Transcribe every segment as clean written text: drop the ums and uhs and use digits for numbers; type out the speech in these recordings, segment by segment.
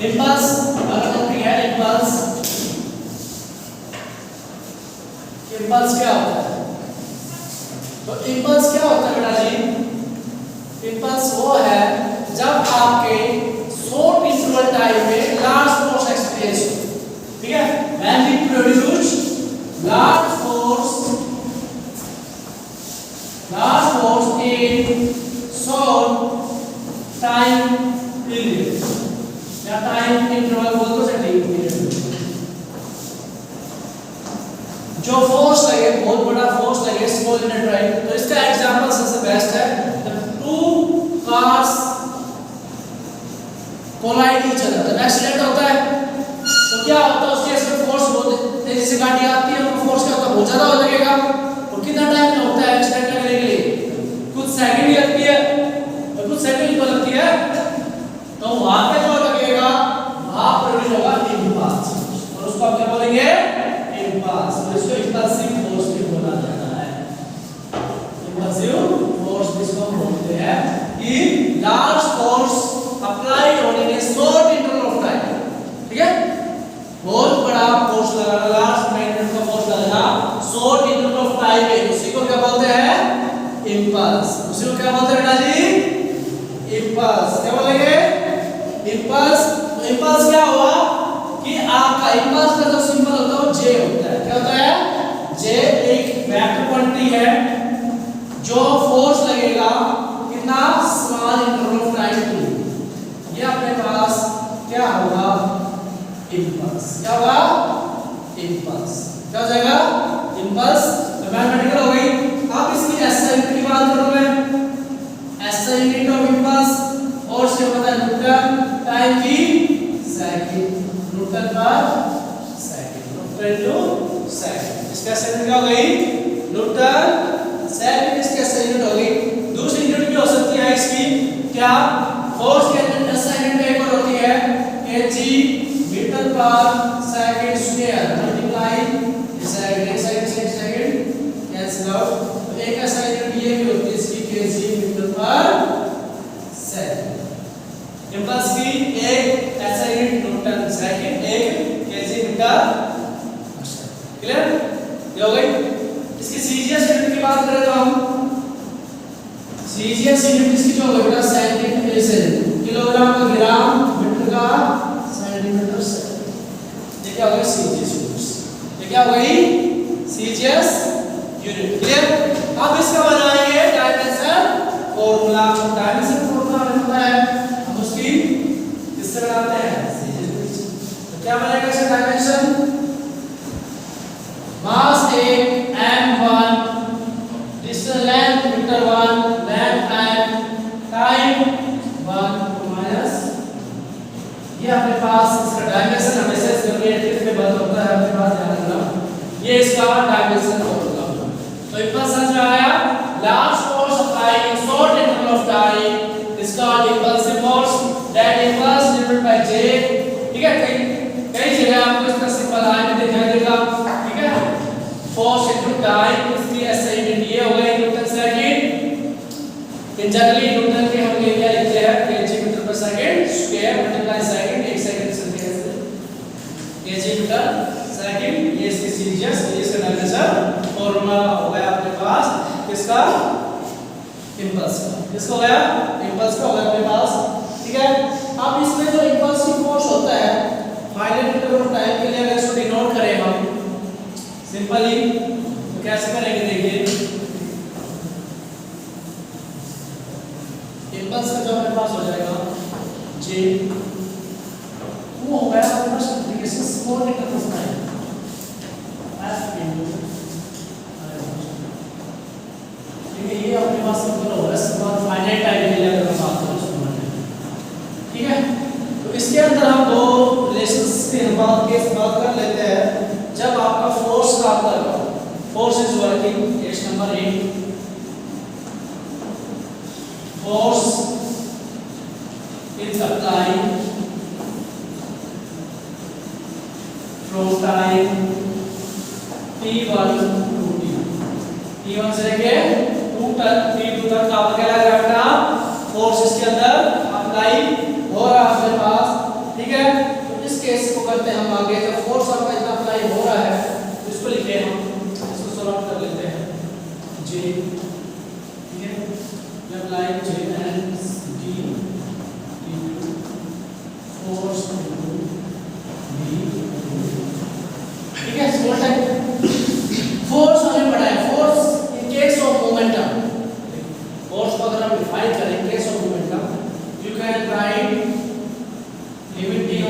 Impulse अगला topic है impulse. Impulse क्या होता है? तो इम्पल्स क्या होता है बेटा जी? इम्पल्स वो है जब आपके शॉर्ट इंटरवल टाइम में लार्ज फोर्स एक्सपीरियंस हो, ठीक है? When we produce large force in short time period या टाइम इंटरवल बोल दो सही पीरियड। जो फोर्स लगे, बहुत बड़ा फोर्स लगे स्मॉल यूनिट टाइम, तो इसका एग्जांपल सबसे बेस्ट है जब two cars collide each other, जब एक्सीडेंट होता है तो क्या होता है, उसके इसमें फोर्स बहुत तेजी से गाड़ी आती है, तो फोर्स क्या होता है, बहुत ज्यादा हो लगेगा। और कितना टाइम लगता है एक्सीडेंट लगने के लिए? कुछ सेकंड ही लगती है, और कुछ सेकंड तो लगती है, तो वहां पे जो लगेगा वहां प्रोड्यूस होगा इम्पल्स, और उसको आप क्या बोलेंगे? इम्पल्स। तो इसको इम्पल्सिव फोर्स भी बोला जाता है। इम्पल्सिव फोर्स जिसको बोलते हैं कि large force applied on in A short interval of time, ठीक है? बहुत बड़ा फोर्स लगाना, लार्ज मैग्नेट का फोर्स लगाना शॉर्ट इंटरवल ऑफ टाइम में, उसी को क्या बोलते हैं? इम्पल्स। उसी को क्या बोलते हैं बेटा जी? इम्पल्स। क्या बोलेंगे? इम्पल्स। तो इम्पल्स क्या हुआ कि आपका इम्पल्स का जो सिंबल होता है वो जे होता है। क्या होता है? जे एक वेक्टर क्वांटिटी है जो फोर्स लगेगा कितना स्मॉल इंटरवल ऑफ टाइम पे, ये अपने पास क्या होगा? इम्पल्स। क्या होगा? इम्पल्स। क्या हो जाएगा? इम्पल्स। तो मैथमेटिकल हो गई। अब इसकी एसआई यूनिट की बात करूं मैं, एसआई यूनिट ऑफ इम्पल्स, और से पता है न्यूटन टाइम की सेकंड, न्यूटन पर सेकंड, न्यूटन टू सेकंड। इसका एसआई यूनिट क्या हो गई? Newton second. इसकी एसआई यूनिट हो गई। दूसरी यूनिट भी हो सकती है इसकी, क्या? फोर्स की एसआई यूनिट एक और होती है केजी मीटर पर second square multiply second cancel out. तो एक एसआई यूनिट ये भी होती है इसकी केजी मीटर पर सेकंड। इम्पल्स की एक एसआई यूनिट न्यूटन सेकंड, एक केजी मीटर सेकंड। क्लियर? ये हो गई। इसकी सीजीएस यूनिट की बात करें तो हम सीजीएस यूनिट इसकी जो होगा बेटा सेंटीमीटर से किलोग्राम का ग्राम, मीटर का सेंटीमीटर सेकंड। ये क्या हो गया? CGS unit. ये क्या हो गई? CGS unit. क्लियर? अब इसका बनाएंगे डायमेंशन फॉर्मूला। डायमेंशन फॉर्मूला होता है, हम उसकी किससे बनाते हैं? सीजीएस। तो क्या बनेगा इसका डायमेंशन? मास एक m1, distance length metre 1, length m, time 1 minus, ये अपने पास इसका डायमेंशन हमेशा इस रिलेटिव में बदल होता है, अपने पास ध्यान रखना। ये इसका डायमेंशन फॉर्मूला। तो इम्पल्स समझ में आया? Large force applied in short interval of time is called impulsive force that impulse denoted by J. ठीक है? कई जगह आपको इसका सिंबल आए में दिखाई देगा, ठीक है? फोर्स इनटू टाइम, इसकी एसआई यूनिट ये हो गई न्यूटन सेकंड। इन जनरली न्यूटन के हम ये क्या लिखते हैं? केजी मीटर पर second square multiply second, 1 second से केजी मीटर सेकंड। ये इसकी सीरीज, ये इसका डायमेंशन फॉर्मूला हो गया अपने पास किसका? इम्पल्स का। किसका हो गया? इम्पल्स का हो गया अपने पास। ठीक है? अब इसमें जो इम्पल्सिव फोर्स होता है फाइनाइट इंटरवल ऑफ टाइम के लिए अगर इसको डिनोट करें हम सिंपली, तो कैसे करेंगे? देखिए, इम्पल्स का जो अपने पास हो जाएगा जे, वो हो गया अपने पास integration small interval of time f into, ठीक है? ये अपने पास सिंपल हो रहा है सिंपल फाइनाइट टाइम के लिए अगर हम बात करें उसको, ठीक है? तो इसके अंदर हम दो रिलेशंस के बात कर लेते हैं। जब आपका फोर्स का अंदर force is working, case number 1, force is applied from time t1 to t1 से लेके t2 तक आपका क्या लग रहा है? फोर्स इसके अंदर अप्लाई हो रहा है अपने पास, ठीक है?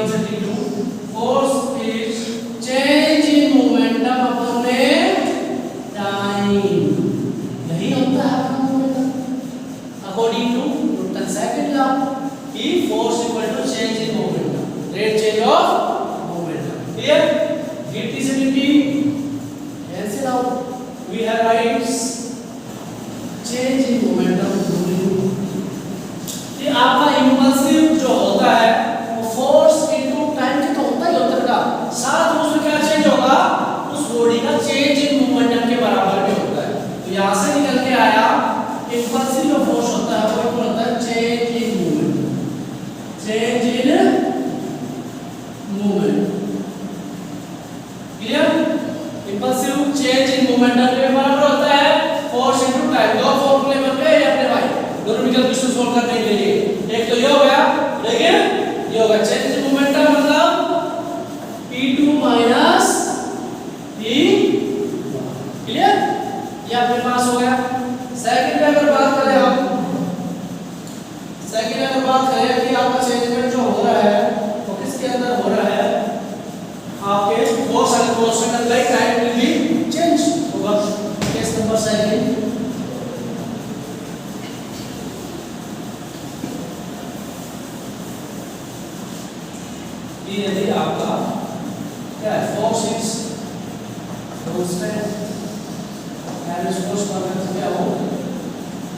t1 से t2 force is change in momentum upon time. यही होता है अपना momentum according to Newton second law कि force equal to change in momentum, rate change of momentum. Clear? dt से dt cancel out, we have writes change in momentum. ये आपका impulsive जो होता है वो फोर्स इनटू टाइम के तो होता ही होता है, साथ में उसमें क्या चेंज होगा, उस बॉडी का चेंज इन मोमेंटम के बराबर भी होता है। तो यहां से निकल के आया इंपल्सिव जो फोर्स होता है वो होता है change in momentum, change in movement. Clear? Impulsive change in momentum के बराबर होता है फोर्स इनटू टाइम। दो फॉर्मूले बन गए अपने भाई दोनों निकल क्वेश्चन सॉल्व करने के लिए। एक तो ये हो गया, देखिए ये होगा चेंज इन मोमेंटम मतलब p2 माइनस p। क्लियर? ये अपने पास हो गया। सेकंड में अगर बात करें हम, सेकंड में अगर बात करें कि आपका चेंजमेंट जो हो रहा है वो किसके अंदर हो रहा है, आपके force and constant like time will be change होगा। केस नंबर सेकंड, ये यदि आपका क्या है force is constant and force का क्या हो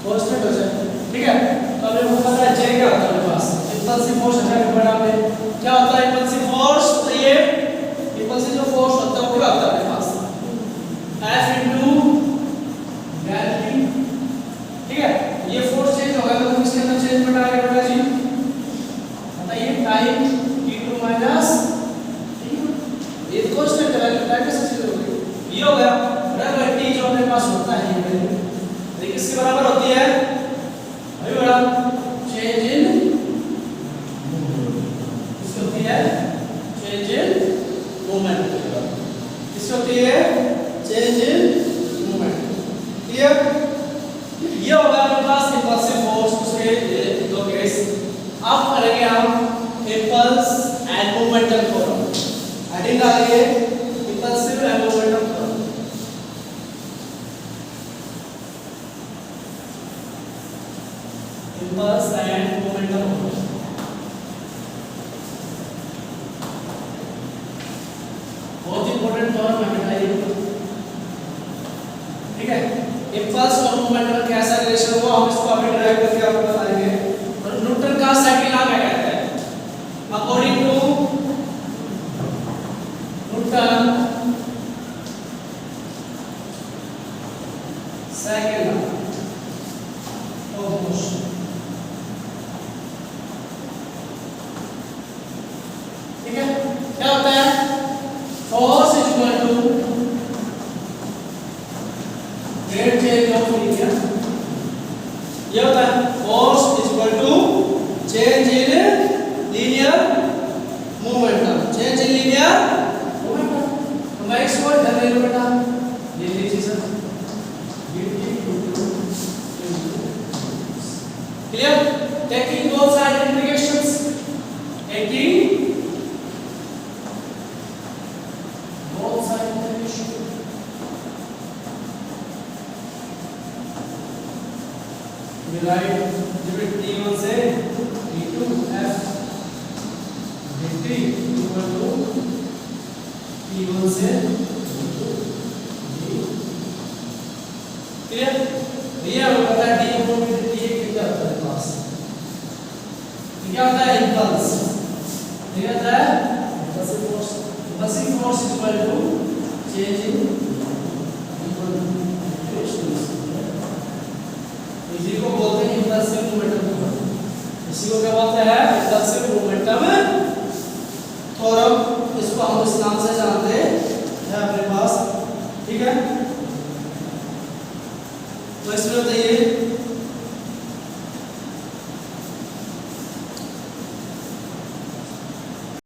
कांस्टेंट हो जाए, ठीक है। तो अब हमको पता है J क्या होता है हमारे पास, इंपल्सिव फोर्स है बड़ा में क्या होता है इंपल्सिव फोर्स। तो ये इंपल्सिव जो फोर्स होता है वो क्या होता है हमारे पास F इनटू ग्रेविटी, ठीक है। ये फोर्स चेंज होगा तो इसके अंदर चेंज बटा आएगा बेटा जी, बताइए टाइम t2 माइनस ये कांस्टेंट है, टाइम कैसे चेंज होगी, ये हो गया बराबर t जो अपने पास होता है ये वैल्यू देखिए किसके बराबर होती है अभी बड़ा चेंज इन किसकी होती है, चेंज इन मोमेंट किसकी होती है, चेंज इन मोमेंट। क्लियर? ये होगा अपने पास इंपल्सिव फोर्स, उसके दो केस। अब करेंगे हम impulse and momentum theorem, heading डालिए impulsive and momentum theorem. Impulse and momentum बहुत इंपॉर्टेंट थ्योरम है बताइए, ठीक है। इंपल्स और मोमेंटम का कैसा रिलेशन हुआ हम इसको अभी ड्राइव करके आपको बताएंगे। और न्यूटन का सेकंड लॉ क्या कहता है, according to Newton second law of motion, ठीक है। क्या होता है, force is equal to rate change of linear, ये होता है force is equal to change in linear momentum, change in linear momentum. तो मैं इसको इधर ले लूं बेटा, ये लीजिए sir clear. Taking both side integrations, taking both side integration, divide limit t1 से t2 f dt equal to t1 से t2 क्लियर। ये हमें पता है d इक्वल टू t कितना होता है पास, क्या होता है इंपल्स, ये होता है impulsive force, impulsive force equal to change in equal to इसी को बोलते हैं इंपल्सिव मोमेंटम, इसी को क्या बोलते हैं इंपल्सिव मोमेंटम थ्योरम, इसको हम इस नाम से जानते हैं अपने पास, ठीक है। तो इसमें बताइए